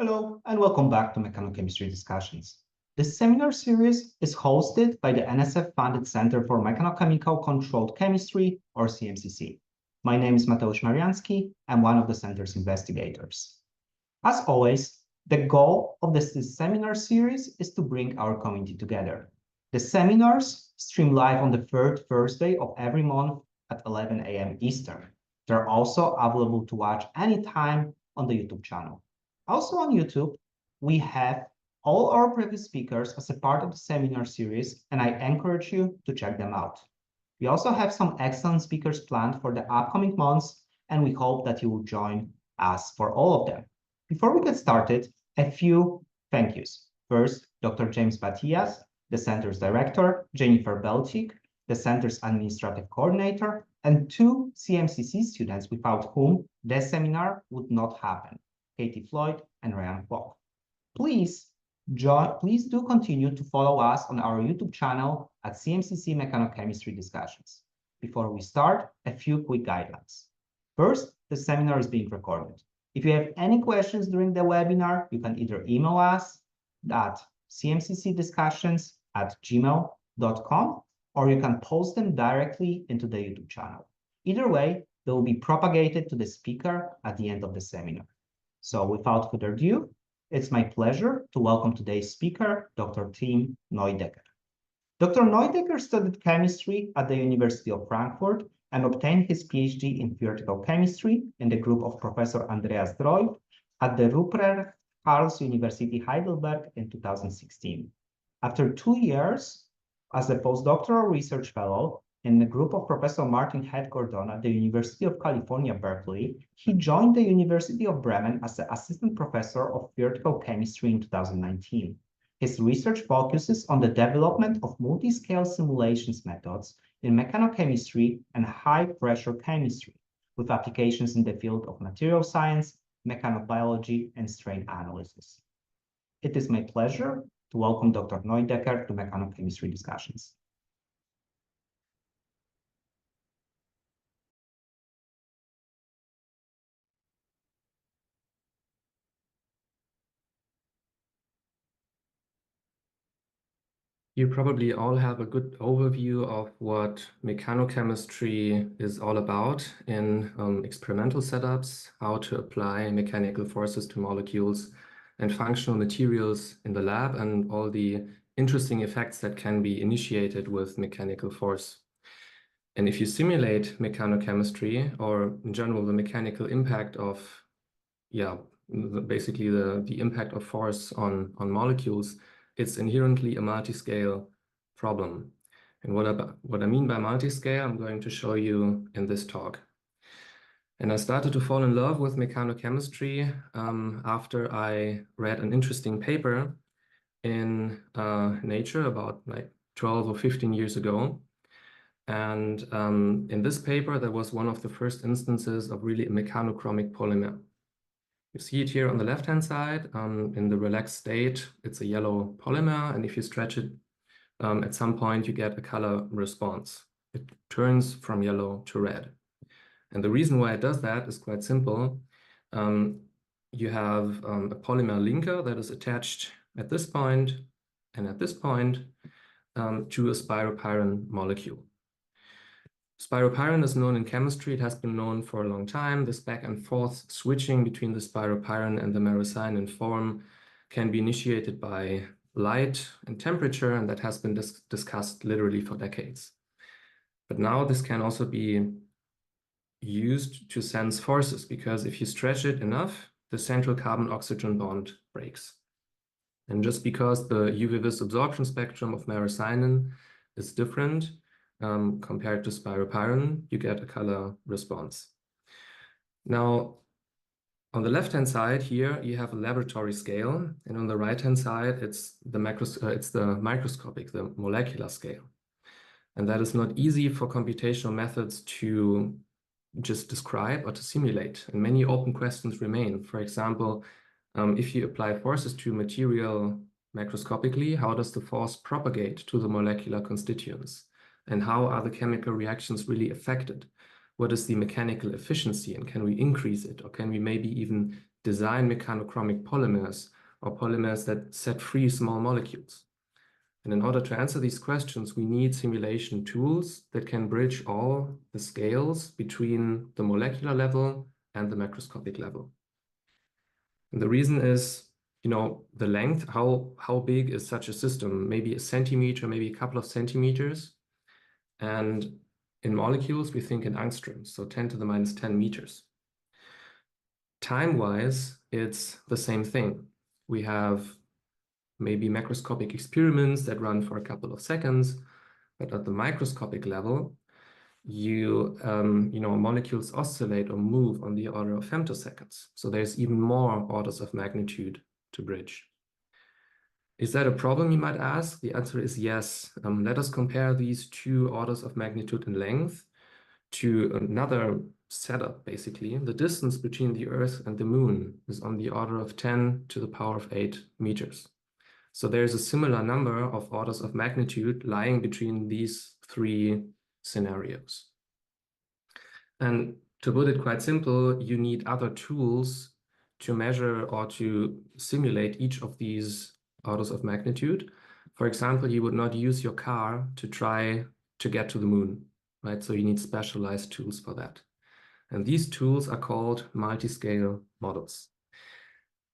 Hello, and welcome back to Mechanochemistry Discussions. This seminar series is hosted by the NSF-funded Center for Mechanochemical Controlled Chemistry, or CMCC. My name is Mateusz Marianski. I'm one of the center's investigators. As always, the goal of this seminar series is to bring our community together. The seminars stream live on the third Thursday of every month at 11 a.m. Eastern. They're also available to watch anytime on the YouTube channel. Also on YouTube, we have all our previous speakers as a part of the seminar series, and I encourage you to check them out. We also have some excellent speakers planned for the upcoming months, and we hope that you will join us for all of them. Before we get started, a few thank yous. First, Dr. James Batias, the center's director, Jennifer Belchik, the center's administrative coordinator, and two CMCC students without whom this seminar would not happen. Katie Floyd and Ryan Kwok. Please do continue to follow us on our YouTube channel at CMCC Mechanochemistry Discussions. Before we start, a few quick guidelines. First, the seminar is being recorded. If you have any questions during the webinar, you can either email us at cmccdiscussions@gmail.com, or you can post them directly into the YouTube channel. Either way, they will be propagated to the speaker at the end of the seminar. So without further ado, it's my pleasure to welcome today's speaker, Dr. Tim Neudecker. Dr. Neudecker studied chemistry at the University of Frankfurt and obtained his PhD in theoretical chemistry in the group of Professor Andreas Droib at the Ruprecht Karls University Heidelberg in 2016. After 2 years as a postdoctoral research fellow in the group of Professor Martin Head-Gordon at the University of California, Berkeley, he joined the University of Bremen as the assistant professor of theoretical chemistry in 2019. His research focuses on the development of multiscale simulations methods in mechanochemistry and high-pressure chemistry, with applications in the field of material science, mechanobiology, and strain analysis. It is my pleasure to welcome Dr. Neudecker to Mechanochemistry Discussions. You probably all have a good overview of what mechanochemistry is all about in experimental setups, how to apply mechanical forces to molecules and functional materials in the lab, and all the interesting effects that can be initiated with mechanical force. And if you simulate mechanochemistry, or in general, the mechanical impact of, basically the impact of force on molecules, it's inherently a multiscale problem. And what I mean by multiscale, I'm going to show you in this talk. And I started to fall in love with mechanochemistry after I read an interesting paper in Nature about like 12 or 15 years ago. And in this paper, there was one of the first instances of really a mechanochromic polymer. You see it here on the left-hand side. In the relaxed state, it's a yellow polymer, and if you stretch it, at some point you get a color response. It turns from yellow to red. And the reason why it does that is quite simple. You have a polymer linker that is attached at this point and at this point to a spiropyrin molecule. Spiropyrin is known in chemistry. It has been known for a long time. This back and forth switching between the spiropyrin and the myricinin form can be initiated by light and temperature, and that has been discussed literally for decades. But now this can also be used to sense forces, because if you stretch it enough, the central carbon-oxygen bond breaks. And just because the UV-vis absorption spectrum of myricinin is different, compared to spiropyrin, you get a color response. Now, on the left-hand side here, you have a laboratory scale, and on the right-hand side, it's the microscopic, the molecular scale. And that is not easy for computational methods to just describe or to simulate. And many open questions remain. For example, if you apply forces to material macroscopically, how does the force propagate to the molecular constituents? And how are the chemical reactions really affected? What is the mechanical efficiency, and can we increase it, or can we maybe even design mechanochromic polymers or polymers that set free small molecules. And in order to answer these questions, we need simulation tools that can bridge all the scales between the molecular level and the macroscopic level. And the reason is, the length, how big is such a system? Maybe a centimeter, maybe a couple of centimeters. And in molecules, we think in angstroms, so 10 to the minus 10 meters. Time-wise, it's the same thing. We have maybe macroscopic experiments that run for a couple of seconds, but at the microscopic level, molecules oscillate or move on the order of femtoseconds. So there's even more orders of magnitude to bridge. Is that a problem, you might ask? The answer is yes. Let us compare these two orders of magnitude in length to another setup, basically. The distance between the Earth and the Moon is on the order of 10 to the power of 8 meters. So there's a similar number of orders of magnitude lying between these three scenarios. And to put it quite simple, you need other tools to measure or to simulate each of these orders of magnitude. For example, you would not use your car to try to get to the moon, right? So you need specialized tools for that. And these tools are called multiscale models.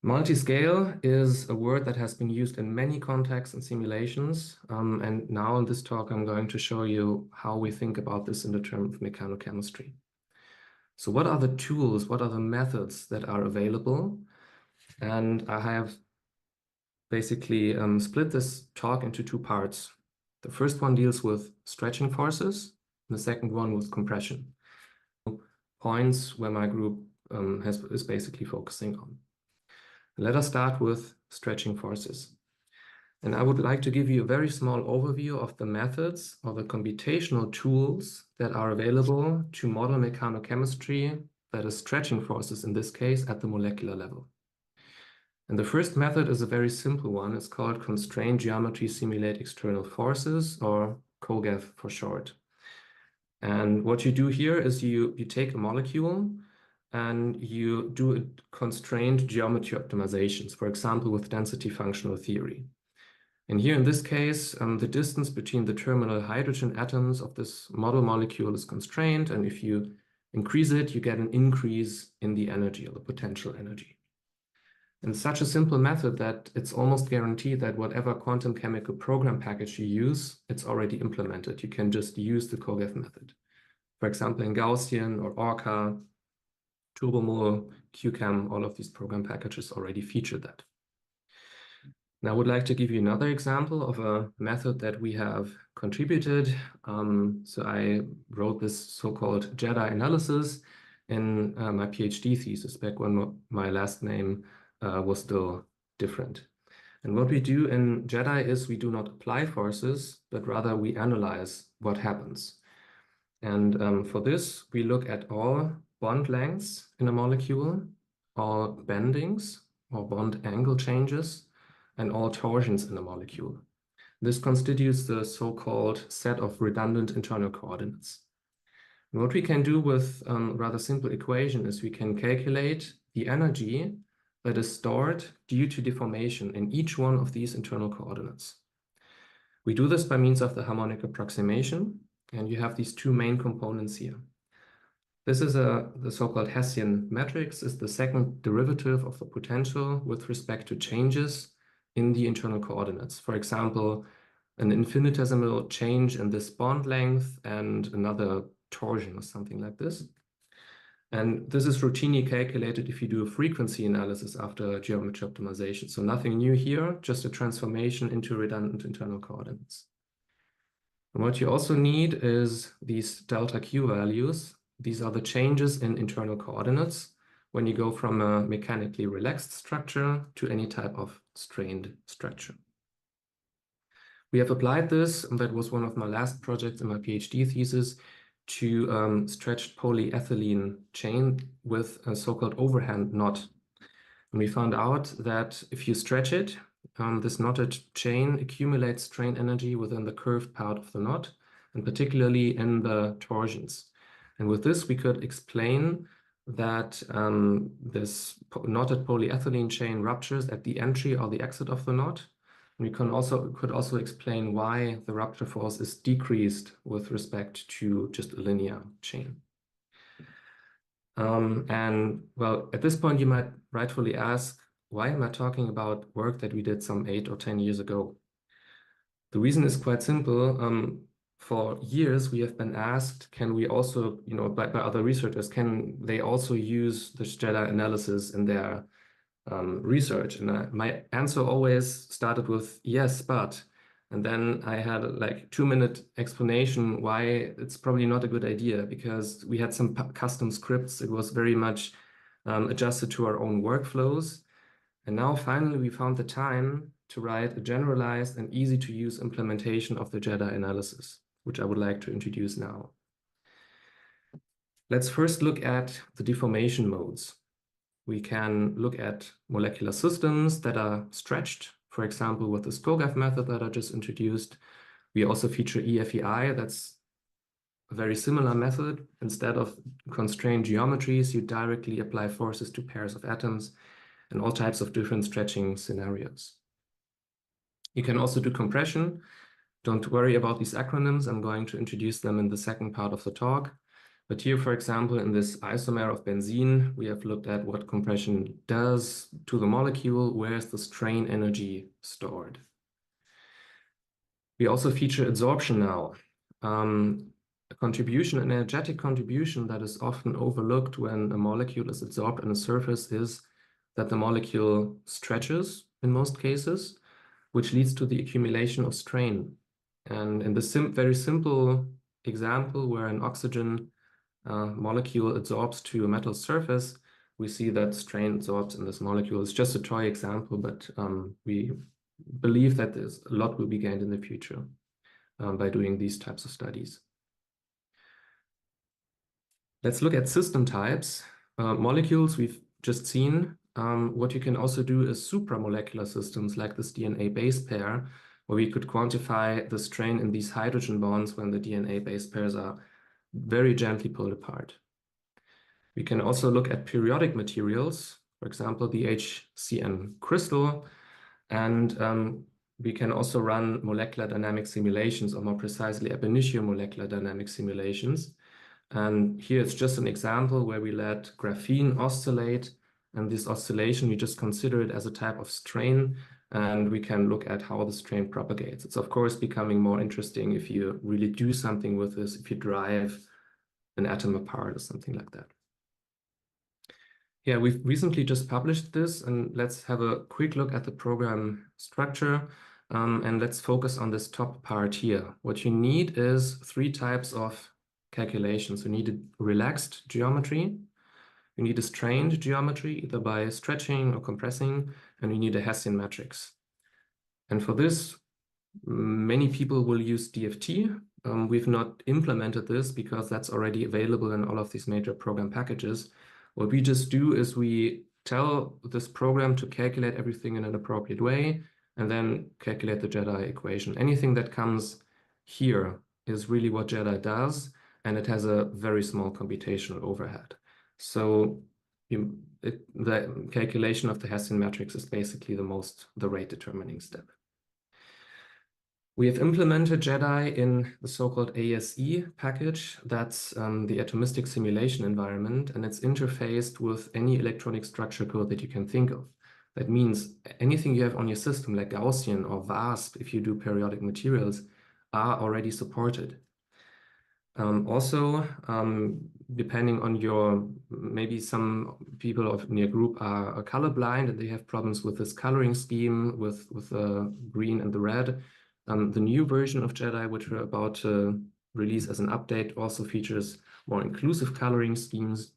Multiscale is a word that has been used in many contexts and simulations. And now in this talk, I'm going to show you how we think about this in the term of mechanochemistry. So what are the tools, what are the methods that are available? And I have basically split this talk into two parts. The first one deals with stretching forces, and the second one with compression. Points where my group is basically focusing on. Let us start with stretching forces. And I would like to give you a very small overview of the methods or the computational tools that are available to model mechanochemistry, that is stretching forces in this case, at the molecular level. And the first method is a very simple one. It's called Constrained Geometry Simulate External Forces, or COGEF for short. And what you do here is you take a molecule and you do constrained geometry optimizations, for example, with density functional theory. And here in this case, the distance between the terminal hydrogen atoms of this model molecule is constrained. And if you increase it, you get an increase in the energy or the potential energy. And such a simple method that it's almost guaranteed that whatever quantum chemical program package you use, it's already implemented. You can just use the COGEF method. For example, in Gaussian or Orca, Turbomol, QChem, all of these program packages already feature that. Now I would like to give you another example of a method that we have contributed. So I wrote this so-called JEDI analysis in my PhD thesis back when my last name was still different. And what we do in JEDI is we do not apply forces, but rather we analyze what happens. And for this, we look at all bond lengths in a molecule, all bendings or bond angle changes, and all torsions in a molecule. This constitutes the so-called set of redundant internal coordinates. And what we can do with a rather simple equation is we can calculate the energy that is stored due to deformation in each one of these internal coordinates. We do this by means of the harmonic approximation, and you have these two main components here. This is the so-called Hessian matrix, is the second derivative of the potential with respect to changes in the internal coordinates. For example, an infinitesimal change in this bond length and another torsion or something like this. And this is routinely calculated if you do a frequency analysis after geometry optimization. So nothing new here, just a transformation into redundant internal coordinates. And what you also need is these delta Q values. These are the changes in internal coordinates when you go from a mechanically relaxed structure to any type of strained structure. We have applied this, and that was one of my last projects in my PhD thesis, to stretched polyethylene chain with a so-called overhand knot. And we found out that if you stretch it, this knotted chain accumulates strain energy within the curved part of the knot, and particularly in the torsions. And with this, we could explain that this knotted polyethylene chain ruptures at the entry or the exit of the knot. We could also explain why the rupture force is decreased with respect to just a linear chain. And well, at this point, you might rightfully ask, why am I talking about work that we did some 8 or 10 years ago? The reason is quite simple. For years, we have been asked, can we also, by other researchers, can they also use the Jedi analysis in their research? And my answer always started with yes, but. And then I had like 2-minute explanation why it's probably not a good idea, because we had some custom scripts. It was very much adjusted to our own workflows. And now finally we found the time to write a generalized and easy to use implementation of the Jedi analysis, which I would like to introduce now. Let's first look at the deformation modes. We can look at molecular systems that are stretched, for example, with the SCOGAF method that I just introduced. We also feature EFEI. That's a very similar method. Instead of constrained geometries, you directly apply forces to pairs of atoms and all types of different stretching scenarios. You can also do compression. Don't worry about these acronyms. I'm going to introduce them in the second part of the talk. But here, for example, in this isomer of benzene, we have looked at what compression does to the molecule, where is the strain energy stored. We also feature adsorption now. A contribution, an energetic contribution that is often overlooked when a molecule is adsorbed on a surface is that the molecule stretches in most cases, which leads to the accumulation of strain. And in this very simple example where an oxygen molecule adsorbs to a metal surface, we see that strain adsorbs in this molecule. It's just a toy example, but we believe that there's a lot will be gained in the future by doing these types of studies. Let's look at system types. Molecules we've just seen. What you can also do is supramolecular systems like this DNA base pair, where we could quantify the strain in these hydrogen bonds when the DNA base pairs are very gently pulled apart. We can also look at periodic materials, for example, the HCN crystal, and we can also run molecular dynamic simulations, or more precisely ab initio molecular dynamic simulations. And here it's just an example where we let graphene oscillate, and this oscillation, we just consider it as a type of strain, and we can look at how the strain propagates. It's of course becoming more interesting if you really do something with this, if you drive an atom apart or something like that. Yeah, we've recently just published this, and let's have a quick look at the program structure. And let's focus on this top part here. What you need is 3 types of calculations. You need a relaxed geometry, you need a strained geometry, either by stretching or compressing, and you need a Hessian matrix. And for this, many people will use DFT. We've not implemented this because that's already available in all of these major program packages. What we just do is we tell this program to calculate everything in an appropriate way and then calculate the Jedi equation. Anything that comes here is really what Jedi does, and it has a very small computational overhead. So the calculation of the Hessian matrix is basically the rate determining step. We have implemented Jedi in the so-called ASE package. That's the atomistic simulation environment, and it's interfaced with any electronic structure code that you can think of. That means anything you have on your system, like Gaussian or VASP, if you do periodic materials, are already supported. Also, depending on maybe some people in your group are colorblind and they have problems with this coloring scheme with the green and the red. The new version of Jedi, which we're about to release as an update, also features more inclusive coloring schemes.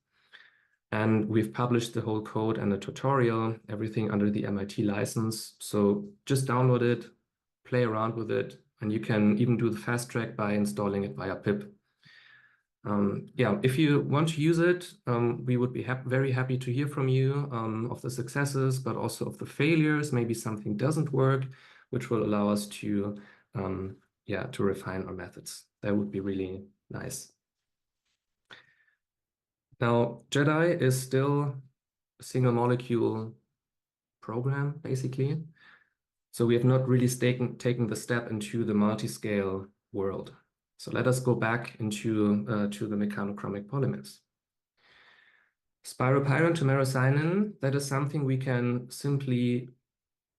And we've published the whole code and a tutorial, everything under the MIT license. So just download it, play around with it, and you can even do the fast track by installing it via pip. Yeah, if you want to use it, we would be very happy to hear from you of the successes, but also of the failures. Maybe something doesn't work, which will allow us to refine our methods. That would be really nice. Now, JEDI is still a single molecule program, basically. So we have not really taken the step into the multiscale world. So let us go back into to the mechanochromic polymers. Spiropyrin to meracynin, that is something we can simply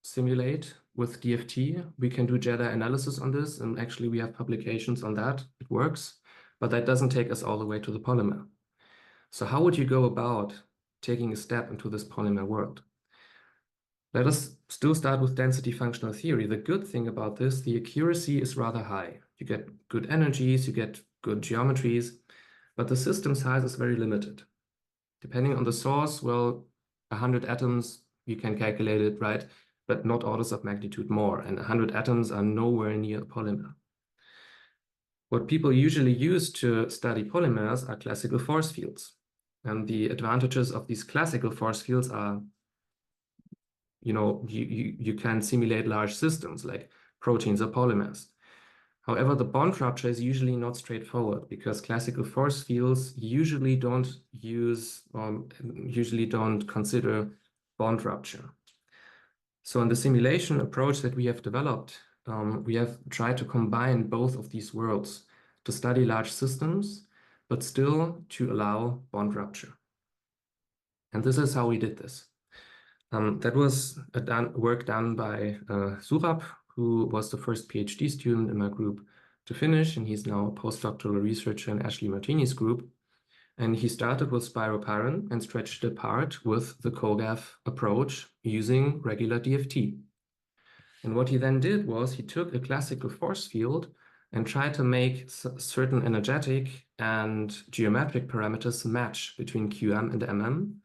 simulate with DFT. We can do JEDI analysis on this, and actually we have publications on that. It works, but that doesn't take us all the way to the polymer. So how would you go about taking a step into this polymer world? Let us still start with density functional theory. The good thing about this, the accuracy is rather high. You get good energies, you get good geometries, but the system size is very limited. Depending on the source, well, 100 atoms, you can calculate it, right? But not orders of magnitude more, and 100 atoms are nowhere near a polymer. What people usually use to study polymers are classical force fields. And the advantages of these classical force fields are, you can simulate large systems like proteins or polymers. However, the bond rupture is usually not straightforward because classical force fields usually don't consider bond rupture. So in the simulation approach that we have developed, we have tried to combine both of these worlds to study large systems, but still to allow bond rupture. And this is how we did this. That was work done by Surab, who was the first PhD student in my group to finish, and he's now a postdoctoral researcher in Ashley Martini's group. And he started with spiropyrin and stretched it apart with the COGAF approach using regular DFT. And what he then did was he took a classical force field and tried to make certain energetic and geometric parameters match between QM and MM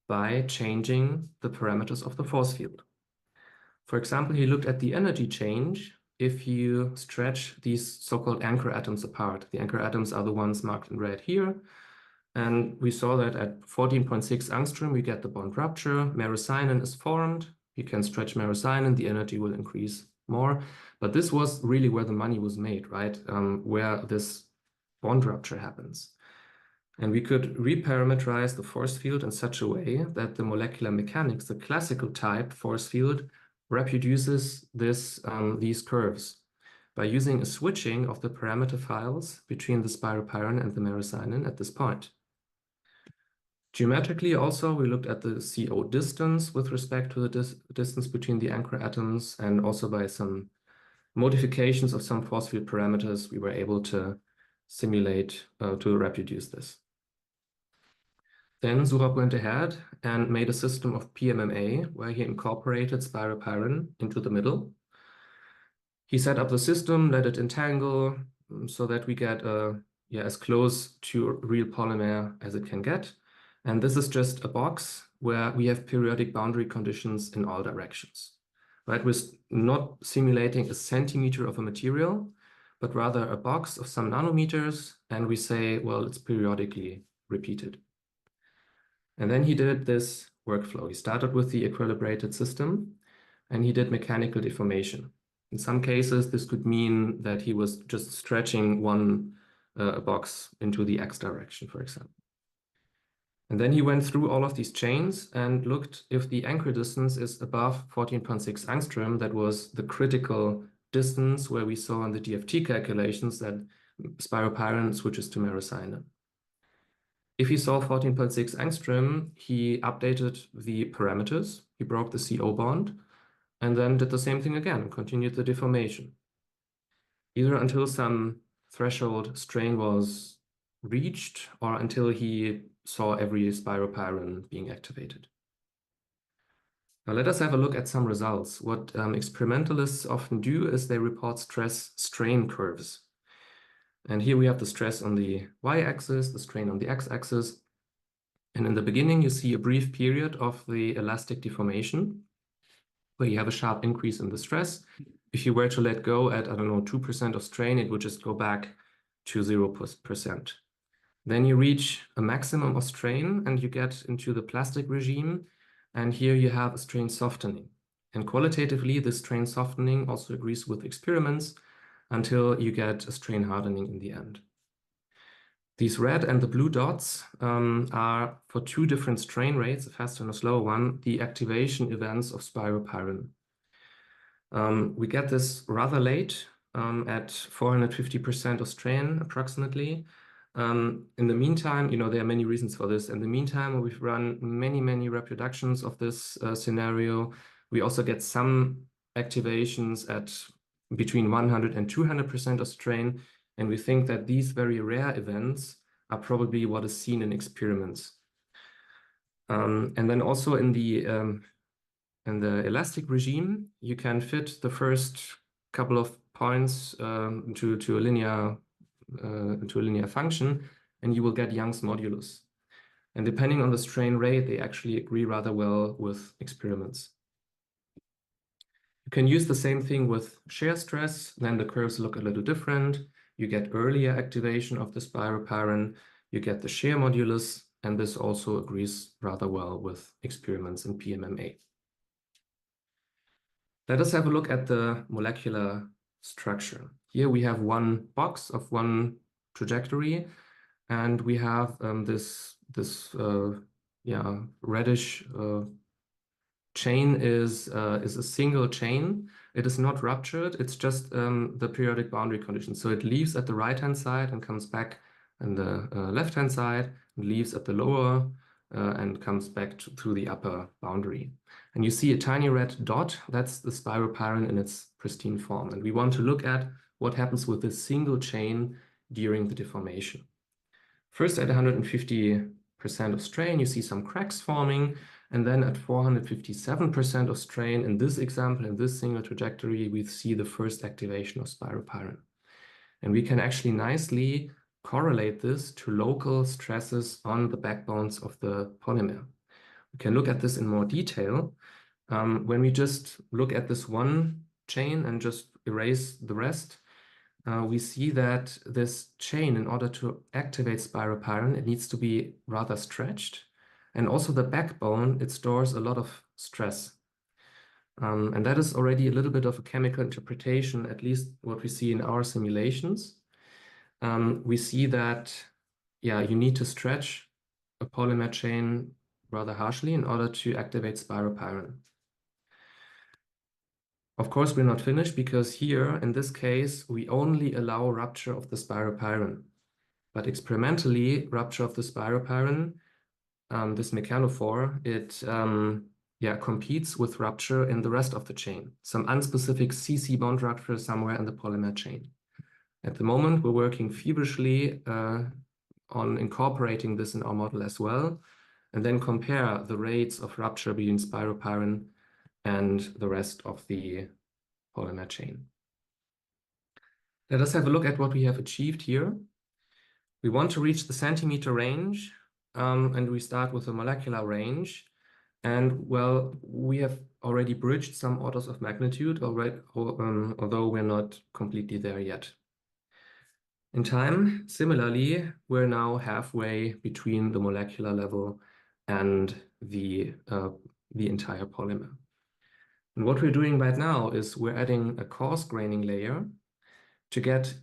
by changing the parameters of the force field. For example, he looked at the energy change if you stretch these so-called anchor atoms apart. The anchor atoms are the ones marked in red here. And we saw that at 14.6 angstrom, we get the bond rupture. Meracynin is formed. You can stretch meracynin, the energy will increase more. But this was really where the money was made, right? Where this bond rupture happens. And we could reparameterize the force field in such a way that the molecular mechanics, the classical type force field, reproduces these curves by using a switching of the parameter files between the spiropyrin and the meracynin at this point. Geometrically also, we looked at the CO distance with respect to the distance between the anchor atoms, and also by some modifications of some force field parameters, we were able to simulate, to reproduce this. Then Surab went ahead and made a system of PMMA where he incorporated spiropyrin into the middle. He set up the system, let it entangle so that we get as close to a real polymer as it can get. And this is just a box where we have periodic boundary conditions in all directions, right? We're not simulating a centimeter of a material, but rather a box of some nanometers. And we say, well, it's periodically repeated. And then he did this workflow. He started with the equilibrated system and he did mechanical deformation. In some cases, this could mean that he was just stretching one box into the X direction, for example. And then he went through all of these chains and looked if the anchor distance is above 14.6 angstrom. That was the critical distance where we saw in the DFT calculations that spiropyrin switches to meracynin. If he saw 14.6 angstrom, he updated the parameters. He broke the CO bond and then did the same thing again and continued the deformation, either until some threshold strain was reached or until he saw every spiropyrin being activated. Now let us have a look at some results. What experimentalists often do is they report stress strain curves. And here we have the stress on the y-axis, the strain on the x-axis. And in the beginning, you see a brief period of the elastic deformation where you have a sharp increase in the stress. If you were to let go at, 2% of strain, it would just go back to 0%. Then you reach a maximum of strain and you get into the plastic regime. And here you have a strain softening. And qualitatively, this strain softening also agrees with experiments until you get a strain hardening in the end. These red and the blue dots are for two different strain rates, a faster and a slower one, the activation events of spiropyrin. We get this rather late at 450% of strain approximately. In the meantime, there are many reasons for this. In the meantime, we've run many reproductions of this scenario. We also get some activations at between 100 and 200% of strain. And we think that these very rare events are probably what is seen in experiments. And then also in the elastic regime, you can fit the first couple of points to a linear function, and you will get Young's modulus. And depending on the strain rate, they actually agree rather well with experiments. You can use the same thing with shear stress. Then the curves look a little different. You get earlier activation of the spiropyrin. You get the shear modulus, and this also agrees rather well with experiments in PMMA. Let us have a look at the molecular structure. Here we have one box of one trajectory, and we have this reddish chain is a single chain. It is not ruptured. It's just the periodic boundary condition. So it leaves at the right-hand side and comes back on the left-hand side, and leaves at the lower and comes back through the upper boundary. And you see a tiny red dot. That's the spiropyrin in its pristine form. And we want to look at what happens with this single chain during the deformation. First, at 150% of strain, you see some cracks forming. And then at 457% of strain, in this example, in this single trajectory, we see the first activation of spiropyrin. And we can actually nicely correlate this to local stresses on the backbones of the polymer. We can look at this in more detail. When we just look at this one chain and just erase the rest, we see that this chain, in order to activate spiropyrin, it needs to be rather stretched. And also the backbone, it stores a lot of stress. And that is already a little bit of a chemical interpretation, at least what we see in our simulations. We see that, you need to stretch a polymer chain rather harshly in order to activate spiropyrin. Of course, we're not finished, because here, in this case, we only allow rupture of the spiropyrin. But experimentally, rupture of the spiropyrin, this mechanophore, it competes with rupture in the rest of the chain. Some unspecific CC bond rupture somewhere in the polymer chain. At the moment, we're working feverishly on incorporating this in our model as well, and then compare the rates of rupture between spiropyrin and the rest of the polymer chain. Let us have a look at what we have achieved here. We want to reach the centimeter range, and we start with a molecular range. And well, we have already bridged some orders of magnitude, although we're not completely there yet. In time, similarly, we're now halfway between the molecular level and the entire polymer. And what we're doing right now is we're adding a coarse graining layer to get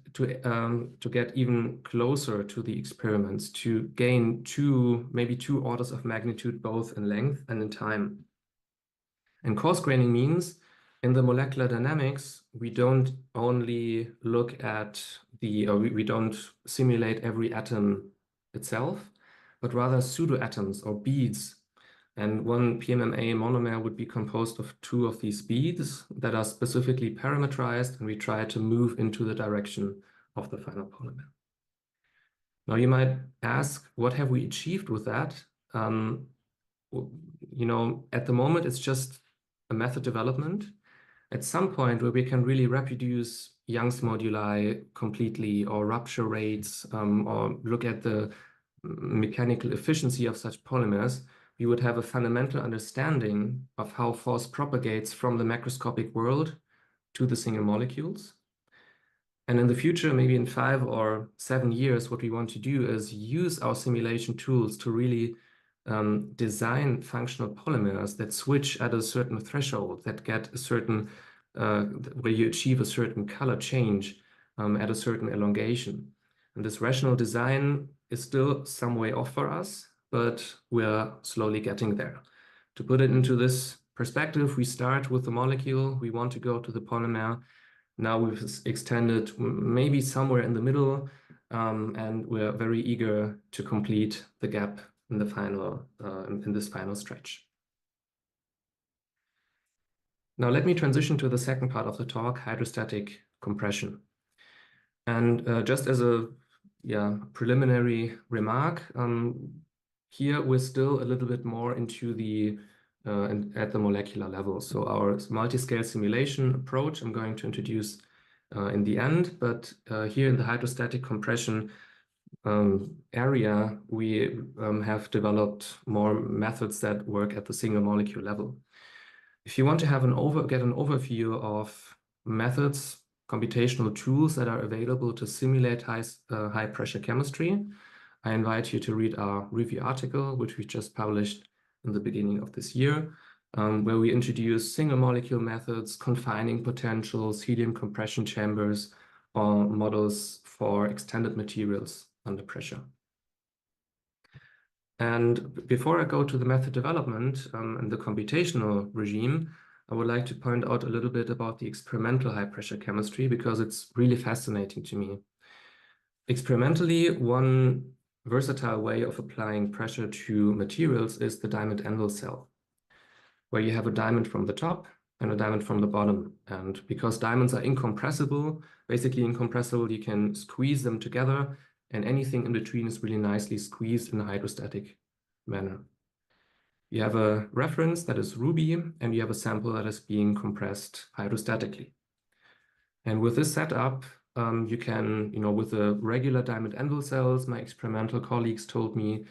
even closer to the experiments, to gain maybe two orders of magnitude, both in length and in time. And coarse graining means in the molecular dynamics, we don't only look at we don't simulate every atom itself, but rather pseudo-atoms or beads. And one PMMA monomer would be composed of two of these beads that are specifically parametrized, and we try to move into the direction of the final polymer. Now you might ask, what have we achieved with that? At the moment, it's just a method development. At some point where we can really reproduce Young's moduli completely, or rupture rates, or look at the mechanical efficiency of such polymers, we would have a fundamental understanding of how force propagates from the macroscopic world to the single molecules. And in the future, maybe in 5 or 7 years, what we want to do is use our simulation tools to really design functional polymers that switch at a certain threshold, that get a certain, where you achieve a certain color change at a certain elongation. And this rational design is still some way off for us, but we're slowly getting there. To put it into this perspective, we start with the molecule, we want to go to the polymer. Now we've extended maybe somewhere in the middle, and we're very eager to complete the gap in the final, in this final stretch. Now let me transition to the second part of the talk, hydrostatic compression. And just as a preliminary remark, here we're still a little bit more into the at the molecular level. So our multiscale simulation approach I'm going to introduce in the end, but here in the hydrostatic compression area, we have developed more methods that work at the single molecule level. If you want to have get an overview of methods, computational tools that are available to simulate high pressure chemistry, I invite you to read our review article, which we just published in the beginning of this year, where we introduce single molecule methods, confining potentials, helium compression chambers, or models for extended materials under pressure. And before I go to the method development and the computational regime, I would like to point out a little bit about the experimental high pressure chemistry, because it's really fascinating to me. Experimentally, one versatile way of applying pressure to materials is the diamond anvil cell, where you have a diamond from the top and a diamond from the bottom. And because diamonds are incompressible, basically incompressible, you can squeeze them together, and anything in between is really nicely squeezed in a hydrostatic manner. You have a reference that is ruby, and you have a sample that is being compressed hydrostatically. And with this setup, you can, with the regular diamond anvil cells, my experimental colleagues told me,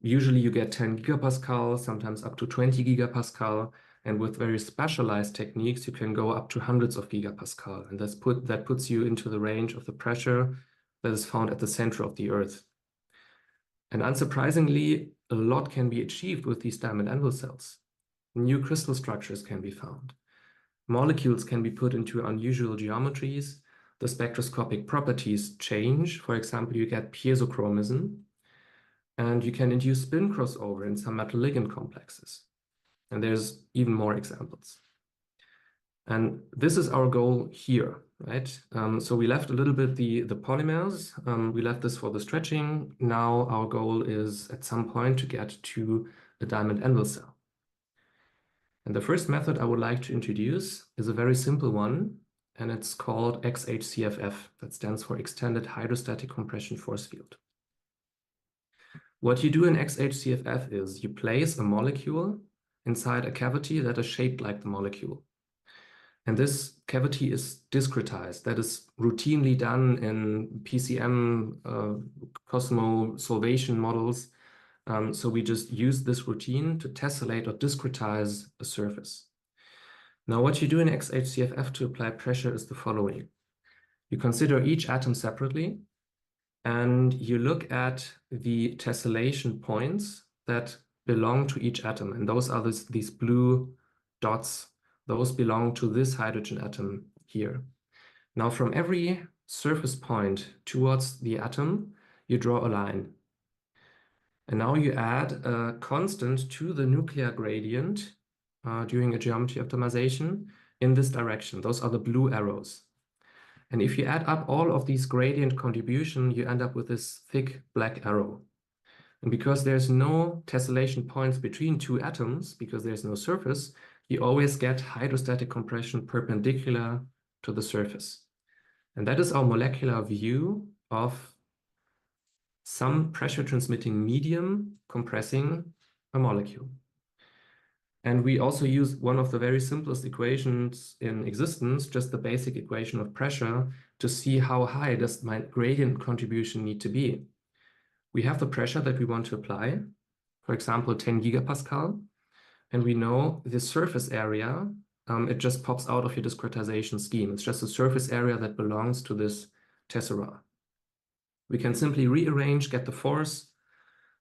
usually you get 10 gigapascal, sometimes up to 20 gigapascal, and with very specialized techniques, you can go up to hundreds of gigapascal. And that puts you into the range of the pressure that is found at the center of the Earth. And unsurprisingly, a lot can be achieved with these diamond anvil cells. New crystal structures can be found. Molecules can be put into unusual geometries. The spectroscopic properties change. For example, you get piezochromism, and you can induce spin crossover in some metal ligand complexes. And there's even more examples. And this is our goal here, right? So we left a little bit the polymers. We left this for the stretching. Now our goal is at some point to get to a diamond anvil cell. And the first method I would like to introduce is a very simple one, and it's called XHCF. That stands for Extended Hydrostatic Compression Force Field. What you do in XHCF is you place a molecule inside a cavity that is shaped like the molecule. And this cavity is discretized. That is routinely done in PCM cosmosolvation models. So we just use this routine to tessellate or discretize a surface. Now, what you do in XHCF to apply pressure is the following. You consider each atom separately, and you look at the tessellation points that belong to each atom. And those are these blue dots. Those belong to this hydrogen atom here. Now, from every surface point towards the atom, you draw a line. And now you add a constant to the nuclear gradient during a geometry optimization in this direction. Those are the blue arrows. And if you add up all of these gradient contribution, you end up with this thick black arrow. And because there's no tessellation points between two atoms, because there's no surface, you always get hydrostatic compression perpendicular to the surface. And that is our molecular view of some pressure transmitting medium compressing a molecule. And we also use one of the very simplest equations in existence, just the basic equation of pressure, to see how high does my gradient contribution need to be. We have the pressure that we want to apply, for example, 10 gigapascal, and we know the surface area, it just pops out of your discretization scheme. It's just a surface area that belongs to this tessera. We can simply rearrange, get the force.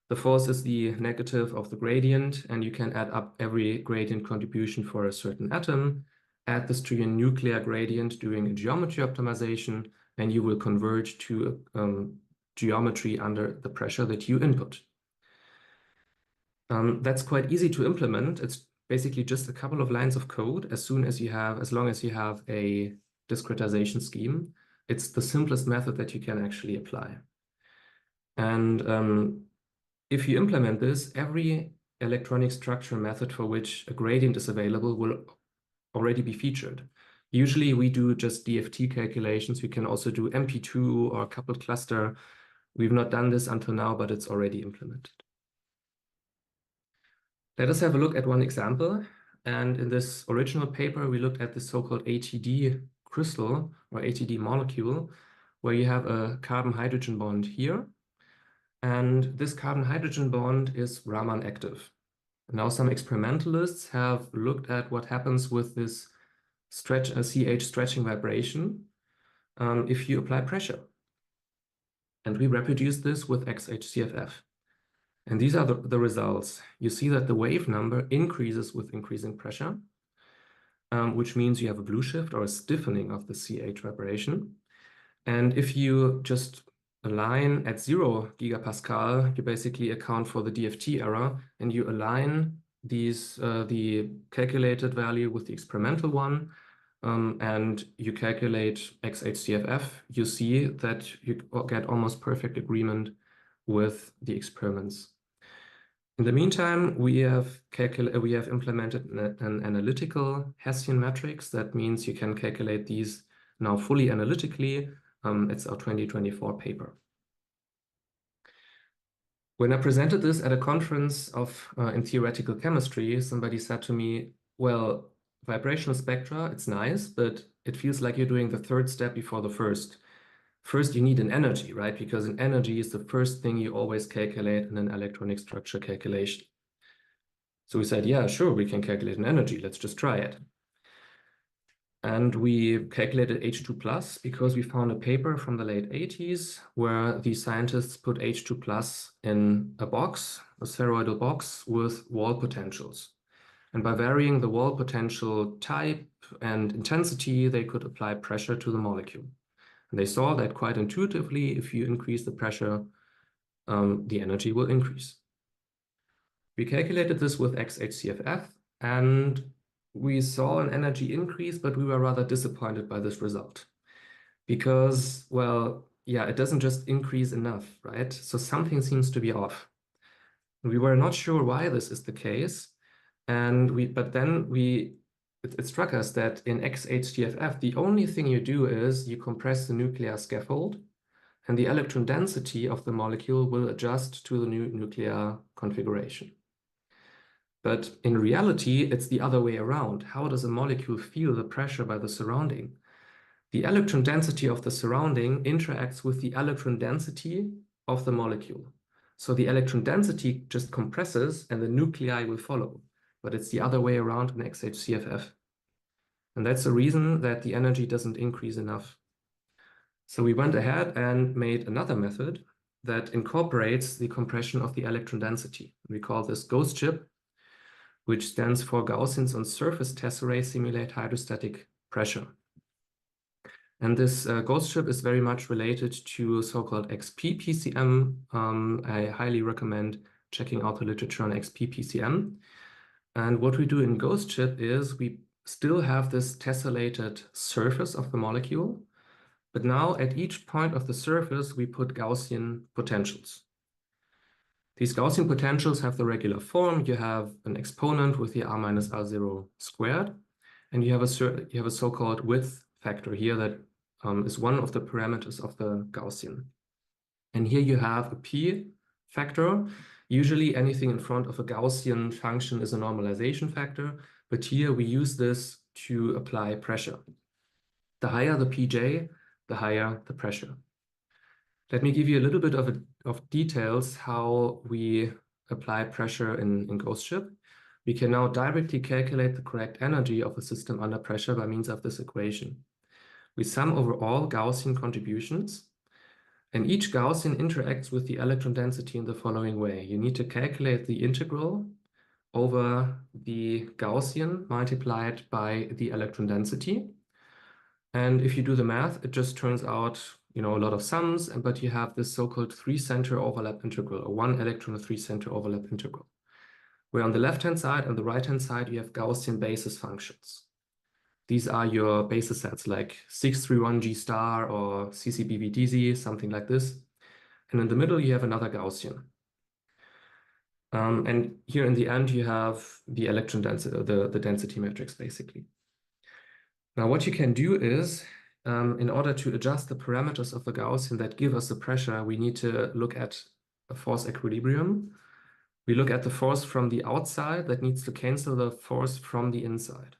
The force is the negative of the gradient, and you can add up every gradient contribution for a certain atom, add this to your nuclear gradient during a geometry optimization, and you will converge to geometry under the pressure that you input. That's quite easy to implement. It's basically just a couple of lines of code as long as you have a discretization scheme. It's the simplest method that you can actually apply. And if you implement this, every electronic structure method for which a gradient is available will already be featured. Usually we do just DFT calculations. We can also do MP2 or coupled cluster. We've not done this until now, but it's already implemented. Let us have a look at one example. And in this original paper, we looked at the so-called ATD crystal or ATD molecule, where you have a carbon-hydrogen bond here. And this carbon-hydrogen bond is Raman active. Now some experimentalists have looked at what happens with this CH stretching vibration if you apply pressure. And we reproduce this with XHCF. And these are the results. You see that the wave number increases with increasing pressure, which means you have a blue shift or a stiffening of the CH vibration. And if you just align at 0 gigapascal, you basically account for the DFT error, and you align these the calculated value with the experimental one, and you calculate XHCF, you see that you get almost perfect agreement with the experiments. In the meantime, we have implemented an analytical Hessian matrix. That means you can calculate these now fully analytically. It's our 2024 paper. When I presented this at a conference in theoretical chemistry, somebody said to me, well, vibrational spectra, it's nice, but it feels like you're doing the third step before the first. First, you need an energy, right? Because an energy is the first thing you always calculate in an electronic structure calculation. So we said, yeah, sure, we can calculate an energy. Let's just try it. And we calculated H2+ because we found a paper from the late 80s where the scientists put H2+ in a box, a spheroidal box with wall potentials. And by varying the wall potential type and intensity, they could apply pressure to the molecule. And they saw that quite intuitively, if you increase the pressure, the energy will increase. We calculated this with XHCF, and we saw an energy increase, but we were rather disappointed by this result. Because, well, yeah, it doesn't just increase enough, right? So something seems to be off. We were not sure why this is the case. But then it struck us that in XHCF, the only thing you do is you compress the nuclear scaffold, and the electron density of the molecule will adjust to the new nuclear configuration. But in reality, it's the other way around. How does a molecule feel the pressure by the surrounding? The electron density of the surrounding interacts with the electron density of the molecule. So the electron density just compresses and the nuclei will follow. But it's the other way around in XHCF. And that's the reason that the energy doesn't increase enough. So we went ahead and made another method that incorporates the compression of the electron density. We call this ghost chip, which stands for Gaussians on surface tesserae simulate hydrostatic pressure. And this ghost chip is very much related to so-called XP-PCM. I highly recommend checking out the literature on XP-PCM. And what we do in ghost chip is we still have this tessellated surface of the molecule, but now at each point of the surface, we put Gaussian potentials. These Gaussian potentials have the regular form. You have an exponent with the r minus r0 squared, and you have a so-called width factor here that is one of the parameters of the Gaussian. And here you have a p factor. Usually anything in front of a Gaussian function is a normalization factor, but here we use this to apply pressure. The higher the pj, the higher the pressure. Let me give you a little bit of details how we apply pressure in ghost chip. We can now directly calculate the correct energy of a system under pressure by means of this equation. We sum over all Gaussian contributions, and each Gaussian interacts with the electron density in the following way. You need to calculate the integral over the Gaussian multiplied by the electron density. And if you do the math, it just turns out a lot of sums, but you have this so-called 3-center overlap integral, or 1 electron 3-center overlap integral, where on the left-hand side and the right-hand side, you have Gaussian basis functions. These are your basis sets like 631G star or CCBVDZ, something like this. And in the middle, you have another Gaussian. And here in the end, you have the electron density, the density matrix, basically. Now, what you can do is, in order to adjust the parameters of the Gaussian that give us the pressure, we need to look at a force equilibrium. We look at the force from the outside that needs to cancel the force from the inside.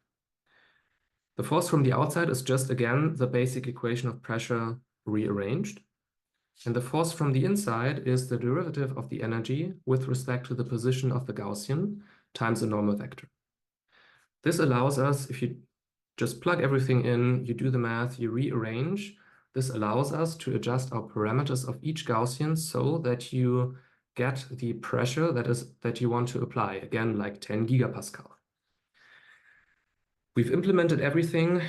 The force from the outside is just, again, the basic equation of pressure rearranged. And the force from the inside is the derivative of the energy with respect to the position of the Gaussian times a normal vector. This allows us, if you just plug everything in, you do the math, you rearrange, this allows us to adjust our parameters of each Gaussian so that you get the pressure that you want to apply, again, like 10 gigapascal. We've implemented everything.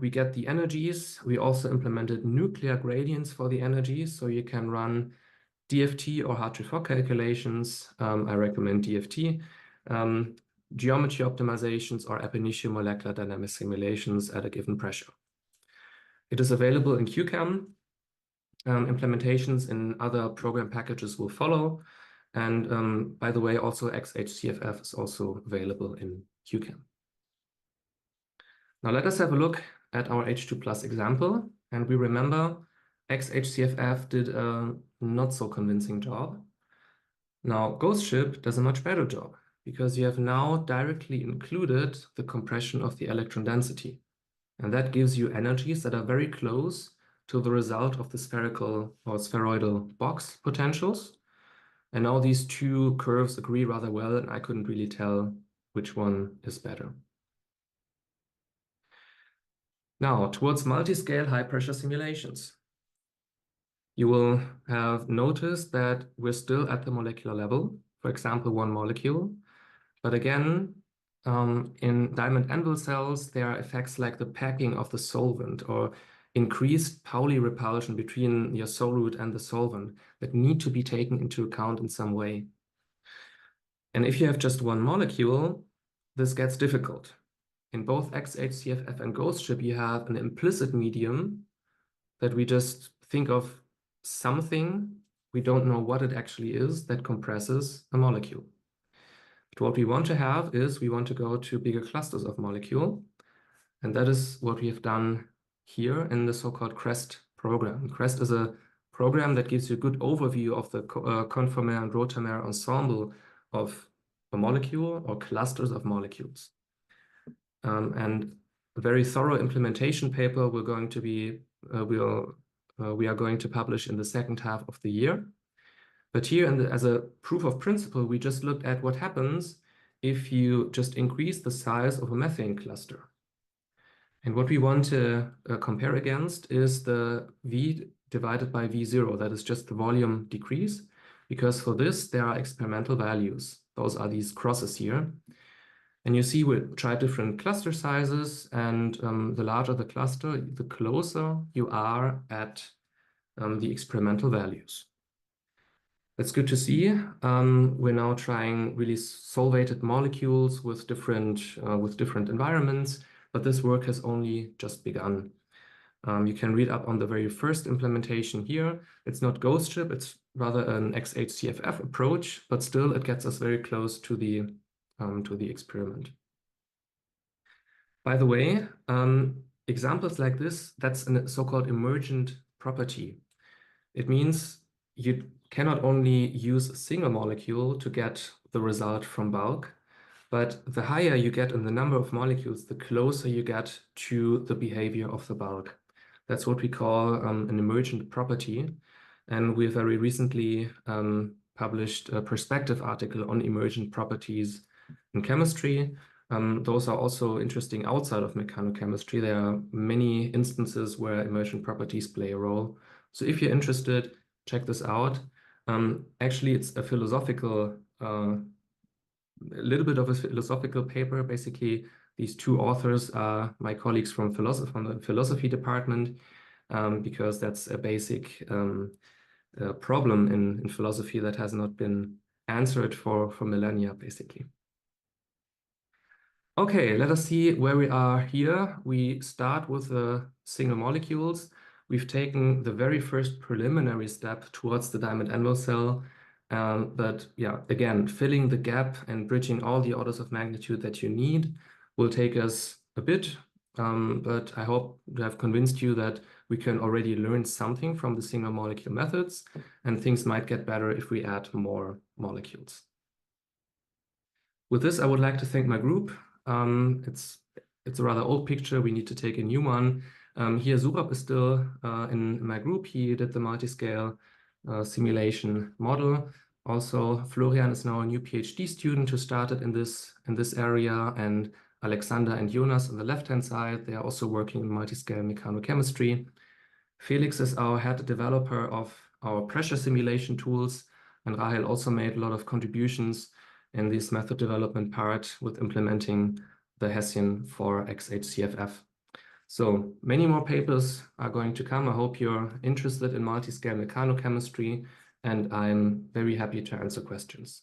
We get the energies. We also implemented nuclear gradients for the energies, so you can run DFT or Hartree-Fock calculations. I recommend DFT. Geometry optimizations or ab initio molecular dynamic simulations at a given pressure. It is available in QChem. Implementations in other program packages will follow. And by the way, also XHCF is also available in QChem. Now let us have a look at our H2+ example. And we remember XHCF did a not so convincing job. Now Ghost Ship does a much better job because you have now directly included the compression of the electron density. And that gives you energies that are very close to the result of the spherical or spheroidal box potentials. And now these two curves agree rather well, and I couldn't really tell which one is better. Now, towards multiscale high-pressure simulations. You will have noticed that we're still at the molecular level, for example, 1 molecule. But again, in diamond anvil cells, there are effects like the packing of the solvent or increased Pauli repulsion between your solute and the solvent that need to be taken into account in some way. And if you have just 1 molecule, this gets difficult. In both XHCF and Ghost Ship, you have an implicit medium that we just think of something, we don't know what it actually is, that compresses a molecule. But what we want to have is we want to go to bigger clusters of molecule. And that is what we have done here in the so-called Crest program. Crest is a program that gives you a good overview of the conformer and rotamer ensemble of a molecule or clusters of molecules. And a very thorough implementation paper we're going to be we are going to publish in the second half of the year. But here, as a proof of principle, we just looked at what happens if you just increase the size of a methane cluster. And what we want to compare against is the V divided by V0. That is just the volume decrease, because for this, there are experimental values. Those are these crosses here. And you see we try different cluster sizes, and the larger the cluster, the closer you are at the experimental values. That's good to see. We're now trying really solvated molecules with different environments, but this work has only just begun. You can read up on the very first implementation here. It's not Ghost Ship, it's rather an XHCF approach, but still it gets us very close to the experiment. By the way, examples like this, that's a so-called emergent property. It means you cannot only use a single molecule to get the result from bulk, but the higher you get in the number of molecules, the closer you get to the behavior of the bulk. That's what we call an emergent property. And we very recently published a perspective article on emergent properties in chemistry. Those are also interesting outside of mechanochemistry. There are many instances where emergent properties play a role. So if you're interested, check this out. Actually, it's a philosophical, a little bit of a philosophical paper. Basically, these two authors are my colleagues from the philosophy department. because that's a basic problem in philosophy that has not been answered for millennia, basically. Okay, let us see where we are here. We start with the single molecules. We've taken the very first preliminary step towards the diamond anvil cell. But yeah, again, filling the gap and bridging all the orders of magnitude that you need will take us a bit. But I hope to have convinced you that we can already learn something from the single molecule methods, and things might get better if we add more molecules. With this, I would like to thank my group. It's a rather old picture. We need to take a new one. Here, Zurab is still in my group. He did the multiscale simulation model. Also, Florian is now a new PhD student who started in this area, and Alexander and Jonas on the left-hand side, they are also working in multiscale mechanochemistry. Felix is our head developer of our pressure simulation tools, and Rahel also made a lot of contributions in this method development part with implementing the Hessian for XHCF. So many more papers are going to come. I hope you're interested in multiscale mechanochemistry, and I'm very happy to answer questions.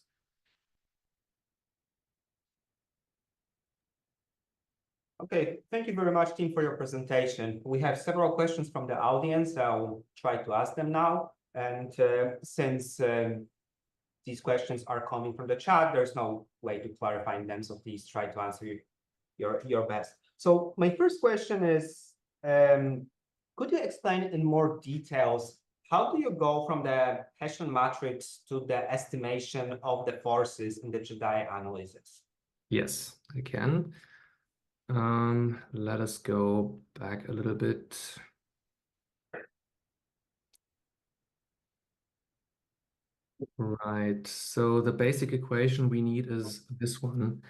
Okay, thank you very much, Tim, for your presentation. We have several questions from the audience. I'll try to ask them now. And since these questions are coming from the chat, there's no way to clarify them, so please try to answer your best. So my first question is, could you explain in more details, how do you go from the Hessian matrix to the estimation of the forces in the Jedi analysis? Yes, I can. Let us go back a little bit. Right, so the basic equation we need is this one.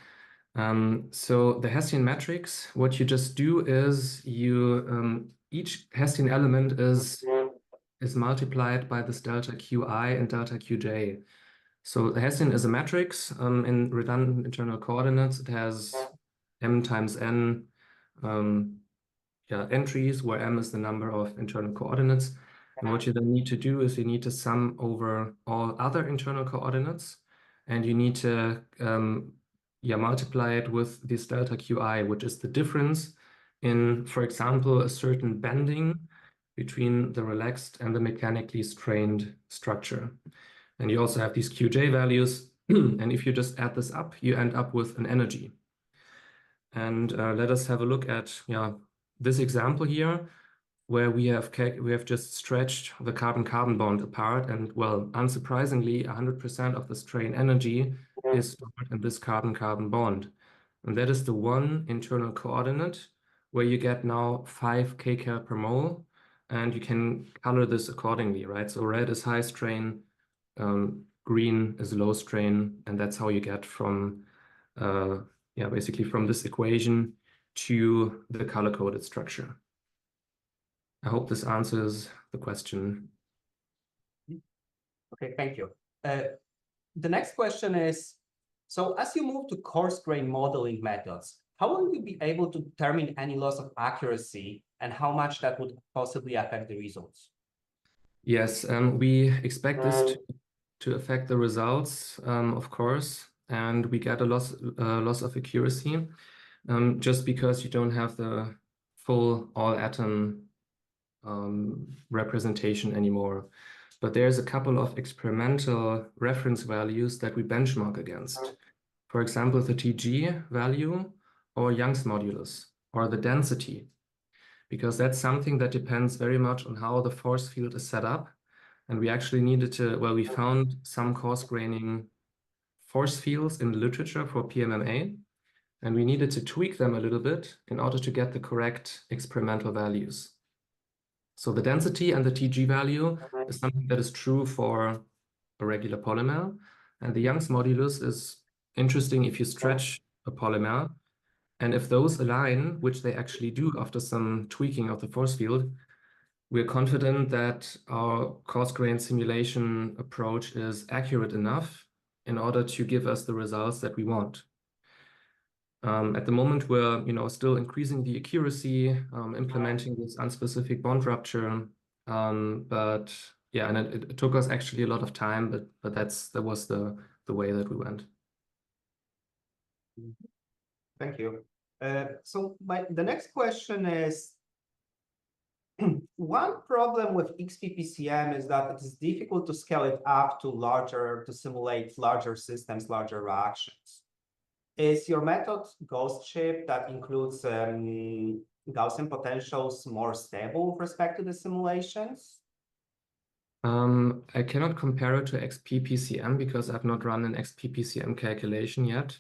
So the Hessian matrix, what you just do is you each Hessian element is multiplied by this delta qi and delta qj. So the Hessian is a matrix in redundant internal coordinates. It has m times n entries, where m is the number of internal coordinates. And what you then need to do is you need to sum over all other internal coordinates, and you need to multiply it with this delta qi, which is the difference in, for example, a certain bending between the relaxed and the mechanically strained structure. And you also have these qj values, and if you just add this up, you end up with an energy. And let us have a look at this example here, where we have just stretched the carbon-carbon bond apart, and well, unsurprisingly, 100% of the strain energy is stored in this carbon-carbon bond. And that is the one internal coordinate where you get now 5 kcal per mole, and you can color this accordingly, right? So red is high strain, green is low strain, and that's how you get from basically from this equation to the color-coded structure. I hope this answers the question. Okay, thank you. The next question is, so as you move to coarse-grained modeling methods, how will you be able to determine any loss of accuracy and how much that would possibly affect the results? Yes, we expect this to affect the results, of course, and we get a loss of accuracy just because you don't have the full all-atom representation anymore. But there's a couple of experimental reference values that we benchmark against. For example, the TG value or Young's modulus or the density, because that's something that depends very much on how the force field is set up. And we actually needed to, well, we found some coarse graining force fields in the literature for PMMA, and we needed to tweak them a little bit in order to get the correct experimental values. So the density and the TG value is something that is true for a regular polymer. And the Young's modulus is interesting if you stretch a polymer. And if those align, which they actually do after some tweaking of the force field, we're confident that our coarse-grained simulation approach is accurate enough in order to give us the results that we want. At the moment, we're still increasing the accuracy, implementing this unspecific bond rupture. But yeah, and it took us actually a lot of time, but that was the way that we went. Thank you. So the next question is, one problem with XPPCM is that it is difficult to scale it up to simulate larger systems, larger reactions. Is your method ghost ship that includes Gaussian potentials more stable with respect to the simulations? I cannot compare it to XPPCM because I've not run an XPPCM calculation yet.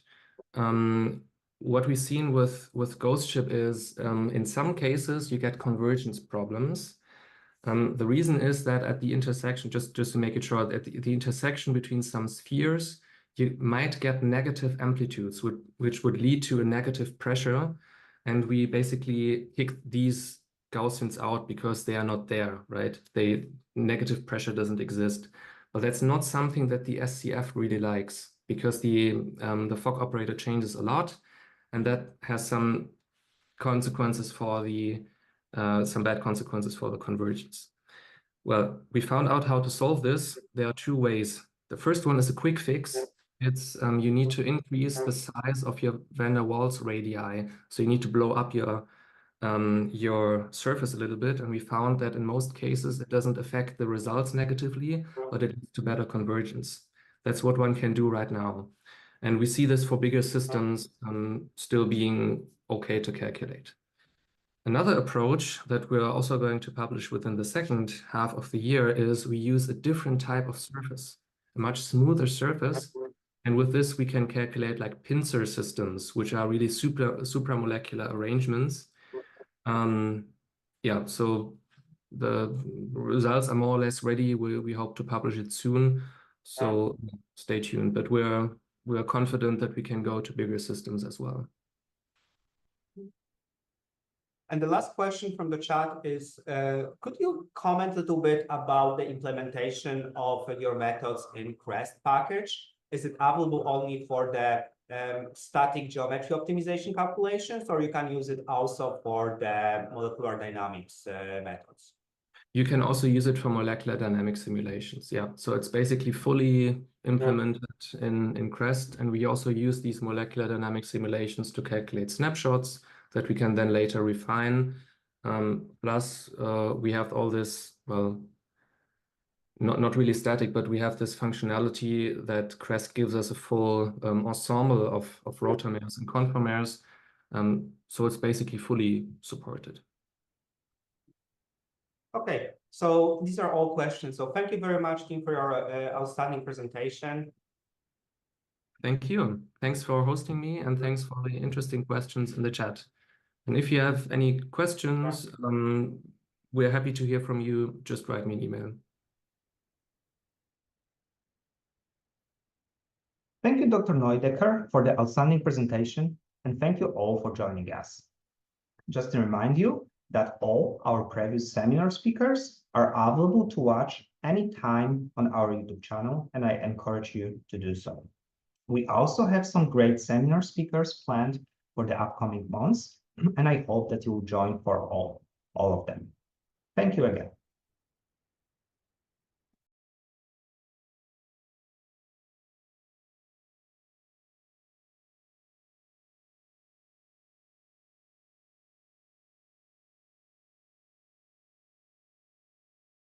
What we've seen with ghost ship is in some cases you get convergence problems. The reason is that at the intersection, just to make it short, at the intersection between some spheres, you might get negative amplitudes, which would lead to a negative pressure. And we basically kick these Gaussians out because they are not there, right? Negative pressure doesn't exist. But that's not something that the SCF really likes because the Fock operator changes a lot, and that has some consequences for some bad consequences for the convergence. Well, we found out how to solve this. There are two ways. The first one is a quick fix. It's you need to increase the size of your van der Waals radii. So you need to blow up your surface a little bit. And we found that in most cases, it doesn't affect the results negatively, but it leads to better convergence. That's what one can do right now. And we see this for bigger systems still being okay to calculate. Another approach that we're also going to publish within the second half of the year is we use a different type of surface, a much smoother surface. And with this, we can calculate like pincer systems, which are really supramolecular arrangements. Yeah, so the results are more or less ready. We hope to publish it soon. So stay tuned. But we're confident that we can go to bigger systems as well. And the last question from the chat is, could you comment a little bit about the implementation of your methods in Crest package? Is it available only for the static geometry optimization calculations, or you can use it also for the molecular dynamics methods? You can also use it for molecular dynamic simulations. Yeah, so it's basically fully implemented in Crest, and we also use these molecular dynamic simulations to calculate snapshots that we can then later refine. Plus, we have all this, well, not really static, but we have this functionality that Crest gives us a full ensemble of rotamers and conformers. So it's basically fully supported. Okay, so these are all questions. So thank you very much, team, for your outstanding presentation. Thank you. Thanks for hosting me, and thanks for the interesting questions in the chat. And if you have any questions, we're happy to hear from you. Just write me an email. Thank you, Dr. Neudecker, for the outstanding presentation, and thank you all for joining us. Just to remind you that all our previous seminar speakers are available to watch anytime on our YouTube channel, and I encourage you to do so. We also have some great seminar speakers planned for the upcoming months, and I hope that you will join for all of them. Thank you again.